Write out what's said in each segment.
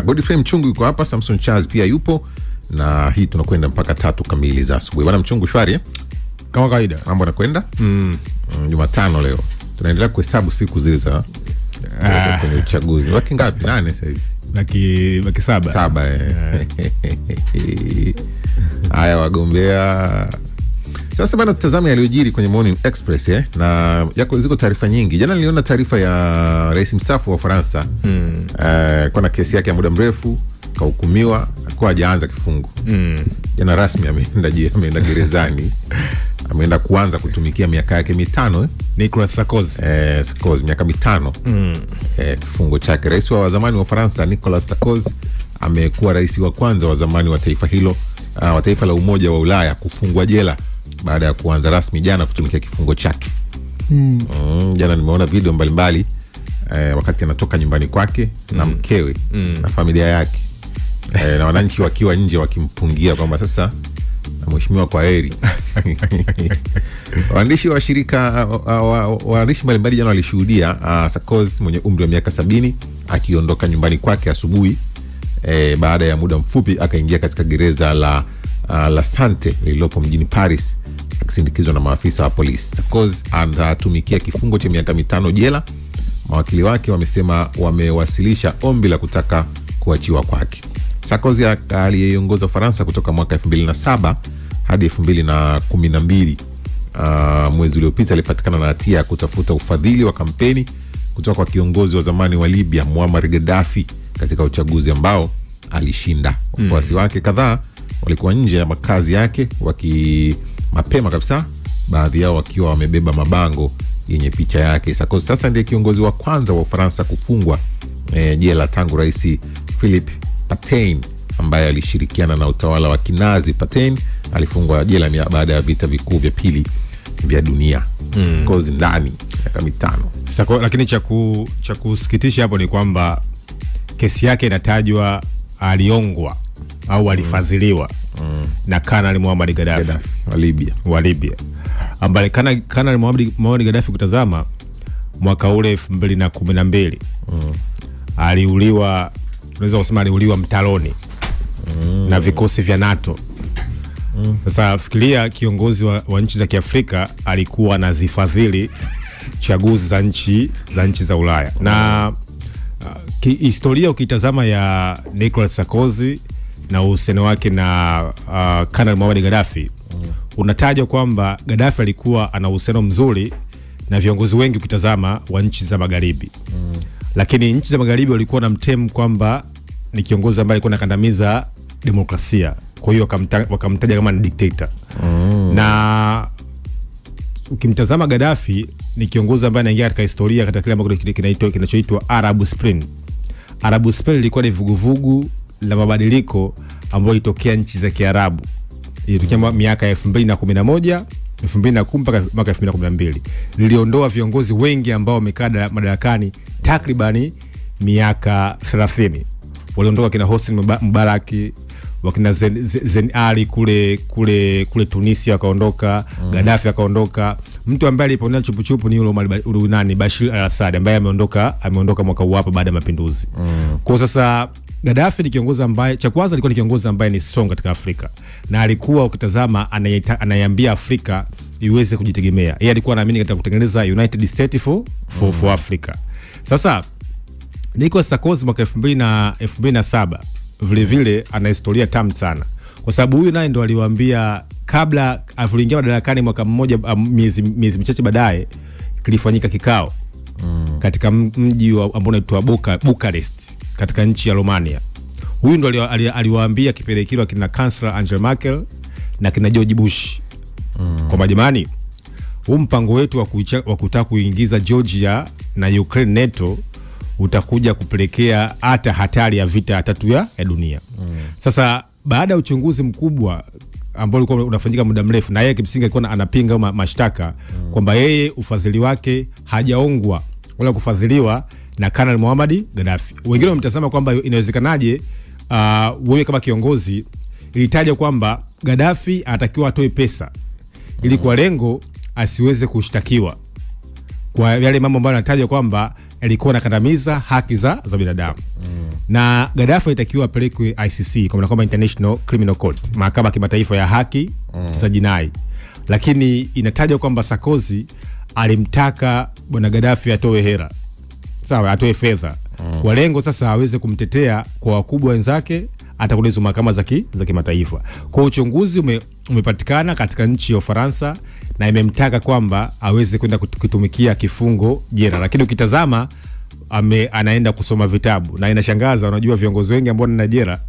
Godfrey Mchungu yuko hapa, Samson Charles pia yupo, na hii tunakwenda mpaka 3 kamili za asubuhi. Bwana Mchungu, shwari kama kawaida? Mambo yanakwenda? Jumatano leo. Tunaendelea kuhesabu siku zile za kwenye uchaguzi. Waki ngapi? 8 sasa hivi. Laki 7. Haya wagombea. Sasa bana, tutazame yaliyojiri kwenye Morning Express na ziko taarifa nyingi. Jana niliona taarifa ya rais mstaafu wa Faransa. Kwa na kesi yake ya muda mrefu, kahukumiwa, alikuwa hajaanza kifungo. Jana rasmi ameenda gerezani. Ameenda kuanza kutumikia miaka yake 5. Nicolas Sarkozy. Sarkozy miaka 5. Kifungo chake. Rais wa zamani wa Faransa Nicolas Sarkozy amekuwa rais wa kwanza wa zamani wa taifa hilo, wa taifa la Umoja wa Ulaya kufungwa jela baada ya kuanza rasmi jana kutumikia kifungo chake. Jana nimeona video mbalimbali wakati anatoka nyumbani kwake na mkewe na familia yake, na wananchi wakiwa nje wakimpungia kwamba sasa mheshimiwa kwa heri. Waandishi wa shirika waandishi mbalimbali jana walishuhudia Sarkozy mwenye umri wa miaka 70 akiondoka nyumbani kwake asubuhi, baada ya muda mfupi akaingia katika gereza la Sante lililopo mjini Paris akisindikizwa na maafisa wa polisi. Sarkozy anatumikia kifungo cha miaka 5 jela. Mawakili wake wamesema wamewasilisha ombi la kutaka kuachiwa kwake. Sarkozy aliyeongoza Ufaransa kutoka mwaka 2007 hadi 2012, mwezi uliopita alipatikana na hatia ya kutafuta ufadhili wa kampeni kutoka kwa kiongozi wa zamani wa Libya Muammar Gaddafi katika uchaguzi ambao alishinda. Wafuasi wake kadhaa walikuwa nje ya makazi yake mapema kabisa, baadhi yao wakiwa wamebeba mabango yenye picha yake. Sarkozy sasa ndiye kiongozi wa kwanza wa Ufaransa kufungwa jela tangu Rais Philippe Pétain ambaye alishirikiana na utawala wa Kinazi. Pétain alifungwa jela baada ya vita vikuu vya pili vya dunia. Sarkozy ndani miaka 5. Lakini cha kusikitisha hapo ni kwamba kesi yake inatajwa aliongwa au alifadhiliwa na Kanali Muammar Gaddafi wa Libya. Ambaye Kanali Muammar Gaddafi kutazama mwaka ule 2012 aliuliwa, unaweza kusema aliuliwa mtaloni na vikosi vya NATO. Sasa fikiria kiongozi wa nchi za Kiafrika alikuwa anazifadhili chaguzi za nchi za Ulaya. Na historia ukitazama ya Nicolas Sarkozy na uhusiano wake na Kanali Muammar Gaddafi, unatajwa kwamba Gaddafi alikuwa ana uhusiano mzuri na viongozi wengi ukitazama wa nchi za magharibi. Lakini nchi za magharibi walikuwa na mtemu kwamba ni kiongozi ambaye alikuwa anakandamiza demokrasia. Kwa hiyo wakamtaja kama ni dictator. Na ukimtazama Gaddafi ni kiongozi ambaye anaingia katika historia katika kile ambacho kinachoitwa Arab Spring. Arab Spring ilikuwa ni vuguvugu la mabadiliko ambayo ilitokea nchi za Kiarabu. Ilitokea miaka ya 2011, 2010 mpaka mwaka 2012. Liliondoa viongozi wengi ambao wamekaa madarakani takribani miaka 30. Waliondoka kina Hosni Mubarak, wakina Zen Ali kule Tunisia wakaondoka, Gaddafi akaondoka. Mtu ambaye aliponea chupuchupu ni yule Bashir al-Assad ambaye ameondoka mwaka huu hapa baada ya mapinduzi. Kwa sasa Gaddafi ni kiongozi ambaye cha kwanza alikuwa ni kiongozi ambaye ni strong katika Afrika, na alikuwa ukitazama anaiambia Afrika iweze kujitegemea. Yeye alikuwa anaamini katika kutengeneza United States for Africa. Sasa Nicolas Sarkozy mwaka 2007 vile ana historia tamu sana, kwa sababu huyu naye ndo aliwaambia kabla aliingia madarakani mwaka mmoja, miezi michache baadaye kilifanyika kikao katika mji ambao unaitwa Bucharest katika nchi ya Romania. Huyu ndo aliwaambia kipindi kile kina Chancellor Angela Merkel na kina George Bush kwa jamani, huu mpango wetu wa kutaka kuingiza Georgia na Ukraine NATO utakuja kupelekea hata hatari ya vita ya 3 ya dunia. Sasa baada ya uchunguzi mkubwa ambao ulikuwa unafanyika muda mrefu, na yeye kimsingi alikuwa anapinga mashtaka kwamba yeye ufadhili wake hajaongwa wala kufadhiliwa na Kanali Muammar Gaddafi. Wengine wamtazama kwamba inawezekanaje wewe kama kiongozi, ilitaja kwamba Gaddafi anatakiwa atoe pesa ili kwa lengo asiweze kushtakiwa kwa yale mambo ambayo anataja kwamba ilikuwa inakandamiza haki za binadamu. Na Gaddafi alitakiwa apelekwe ICC, kwa maana International Criminal Court, mahakama ya kimataifa ya haki za jinai. Lakini inatajwa kwamba Sarkozy alimtaka bwana Gaddafi atoe hera. Sawa, atoe fedha. Kwa lengo sasa aweze kumtetea kwa wakubwa wenzake atakulezo mahakama za kimataifa. Kwa uchunguzi umepatikana katika nchi ya Ufaransa na imemtaka kwamba aweze kwenda kutumikia kifungo jela. Lakini ukitazama anaenda kusoma vitabu, na inashangaza, unajua viongozi wengi ambao ni jela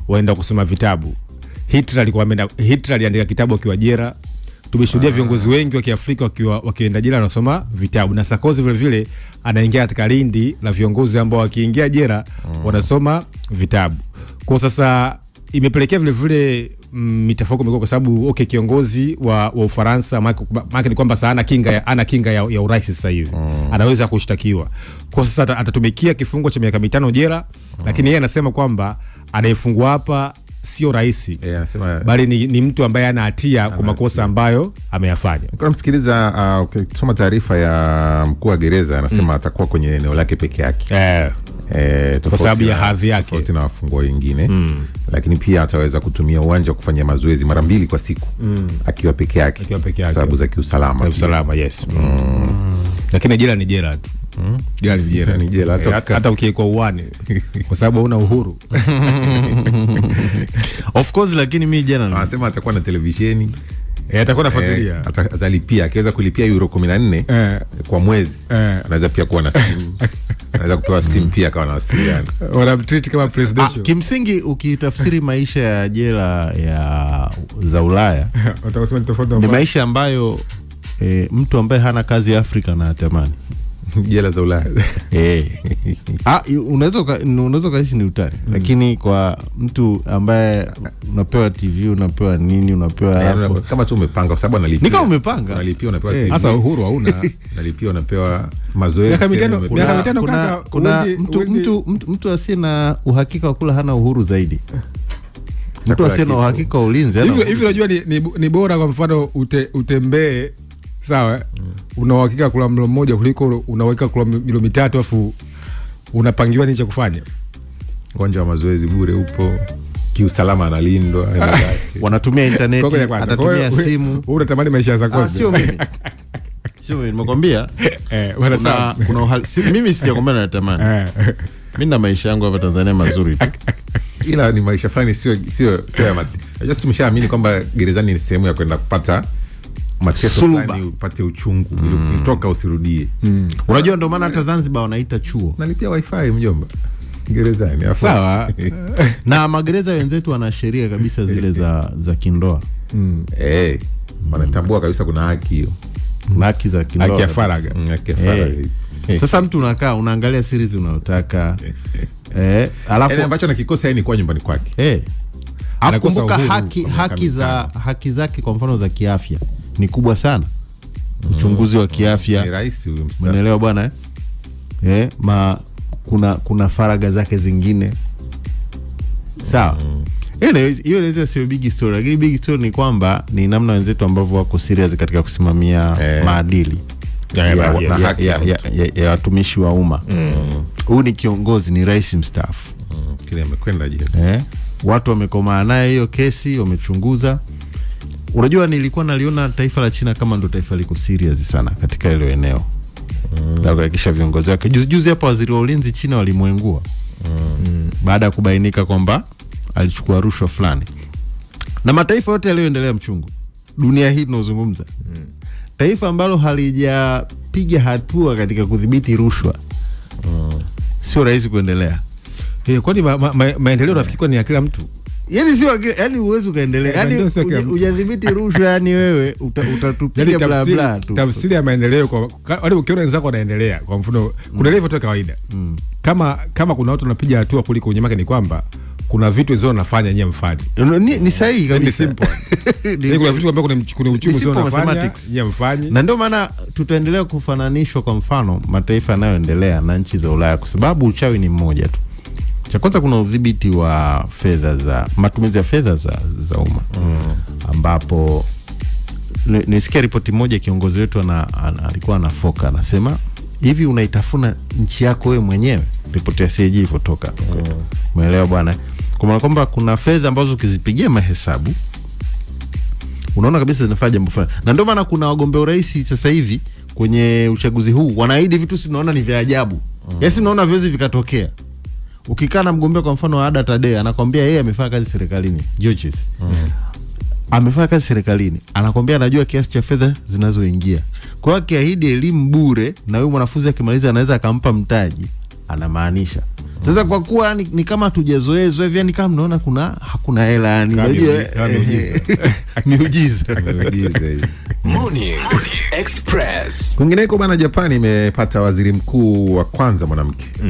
waenda kusoma vitabu. Hitler aliandika kitabu akiwa jela. Tumeshuhudia viongozi wengi wa Kiafrika wakienda jela na kusoma vitabu, na Sarkozy vile vile anaingia katika lindi la viongozi ambao wakiingia jela wanasoma vitabu. Kwa sasa imepelekea vile vile mitafaruku mikubwa, kwa sababu kiongozi wa Ufaransa maana ni kwamba ana kinga ya urais sasa hivi. Anaweza kushtakiwa. Kwa sasa atatumikia kifungo cha miaka 5 jela, lakini yeye anasema kwamba anayefungwa hapa sio rais, bali ni mtu ambaye ana hatia kwa makosa ambayo ameyafanya. Niko namsikiliza ukisoma taarifa ya mkuu wa gereza, anasema atakuwa kwenye eneo lake peke yake. Kwa sababu ya hadhi yake tofauti na wafungwa wengine. Lakini pia ataweza kutumia uwanja wa kufanya mazoezi mara 2 kwa siku akiwa peke yake kwa sababu za kiusalama. Yes. Lakini jela ni jela tu. Jela ni jela hata ukiekwa uani kwa sababu huna uhuru. Of course, lakini mimi jana anasema atakuwa na televisheni. Atakuwa nafuatilia. Atalipia, akiweza kulipia euro 14 kwa mwezi. Anaweza pia kuwa na simu. Anaweza kupewa simu pia akawa na wasiliana. Wanamtreat kama presidential. Kimsingi ukitafsiri maisha ya jela za Ulaya utasema ni tofauti na maisha ambayo mtu ambaye hana kazi Afrika na atamani. Jela za Ulaya. Unaweza kahisi ni utani. Lakini kwa mtu ambaye unapewa TV, unapewa nini, unapewa kama tu umepanga, kwa sababu analipia. Nika umepanga. Unalipia, unapewa TV. Sasa uhuru hauna. Unalipia, unapewa mazoezi. Kuna mtu asiye na uhakika wa kula hana uhuru zaidi. Mtu asiye na uhakika wa ulinzi. Hivi unajua ni bora kwa mfano utembee, sawa, una uhakika kula mlo mmoja kuliko unaweka kula milo 3 afu unapangiwa nini cha kufanya. Uwanja wa mazoezi bure upo, kiusalama analindwa. Wanatumia internet, atatumia simu. Wewe unatamani maisha ya Sarkozy? Sio mimi. Sio mimi nimekwambia. Kuna mimi sijakwambia natamani. Mimi na maisha yangu hapa Tanzania mazuri tu. Ila ni maisha fulani sio ya just tumeshaamini kwamba gerezani ni sehemu ya kwenda kupata mateso fulani, upate uchungu, kutoka usirudie. Unajua ndio maana hata Zanzibar wanaita chuo. Nalipia wifi mjomba gerezani. Sawa. Na magereza wenzetu wana sheria kabisa zile za kindoa. Wanatambua kabisa kuna haki hiyo. Haki za kindoa. Haki ya faragha. Sasa mtu unakaa unaangalia series unayotaka. Alafu ambacho nakikosa ni kwa nyumbani kwake. Akumbuka haki zake kwa mfano za kiafya ni kubwa sana. Uchunguzi wa kiafya. Ni rais huyo mstari. Umeelewa bwana? Kuna faragha zake zingine. Sawa. Hiyo inaweza sio big story. Lakini big story ni kwamba ni namna wenzetu ambavyo wako serious katika kusimamia maadili ya watumishi wa umma. Huyu ni kiongozi, ni rais mstaafu. Kile amekwenda jela. Watu wamekomaa naye hiyo kesi, wamechunguza. Unajua nilikuwa naliona taifa la China kama ndo taifa liko serious sana katika hilo eneo. Na kuhakikisha viongozi wake. Juzi hapo waziri wa ulinzi China walimwengua. Baada ya kubainika kwamba alichukua rushwa fulani. Na mataifa yote yaliyoendelea mchungu dunia hii tunazungumza. Taifa ambalo halijapiga hatua katika kudhibiti rushwa sio rahisi kuendelea. Kwani maendeleo nafikiri ni ya kila mtu. Yaani uwezo ukaendelea. Yaani hujadhibiti rushwa, yani wewe utatupiga bla bla tu. Tafsiri ya maendeleo kwa wale ukiona wenzako wanaendelea, kwa mfano kuna level tu kawaida. Kama kuna watu wanapiga hatua kuliko unyamake, ni kwamba kuna vitu zao nafanya nyinyi mfanye. Ni sahihi kabisa. Ni simple. Ni kuna vitu ambavyo kuna uchumi zao nafanya nyinyi mfanye. Na ndio maana tutaendelea kufananishwa kwa mfano mataifa yanayoendelea na nchi za Ulaya, kwa sababu uchawi ni mmoja tu. Cha kwanza kuna udhibiti wa fedha matumizi ya fedha za umma. Ambapo nisikia ripoti moja kiongozi wetu alikuwa anafoka, anasema hivi unaitafuna nchi yako wewe mwenyewe? Ripoti ya CAG ilipotoka. Umeelewa bwana? Kwa maana kwamba kuna fedha ambazo ukizipigia mahesabu unaona kabisa zinafanya jambo fulani. Na ndio maana kuna wagombea urais sasa hivi kwenye uchaguzi huu wanaahidi vitu sinaona ni vya ajabu. Yes, naona viwezi vikatokea. Ukikaa na mgombea kwa mfano Ada Tadea anakwambia yeye amefanya kazi serikalini, Georges. Amefanya kazi serikalini. Anakwambia anajua kiasi cha fedha zinazoingia. Kwa hiyo akiahidi elimu bure na wewe mwanafunzi akimaliza anaweza akampa mtaji, anamaanisha. Sasa kwa kuwa ni kama tujazoezwa hivi, yani kama mnaona hakuna hela, yani unajua miujiza hivi. Morning Express. Kwingineko bwana, Japani imepata waziri mkuu wa kwanza mwanamke.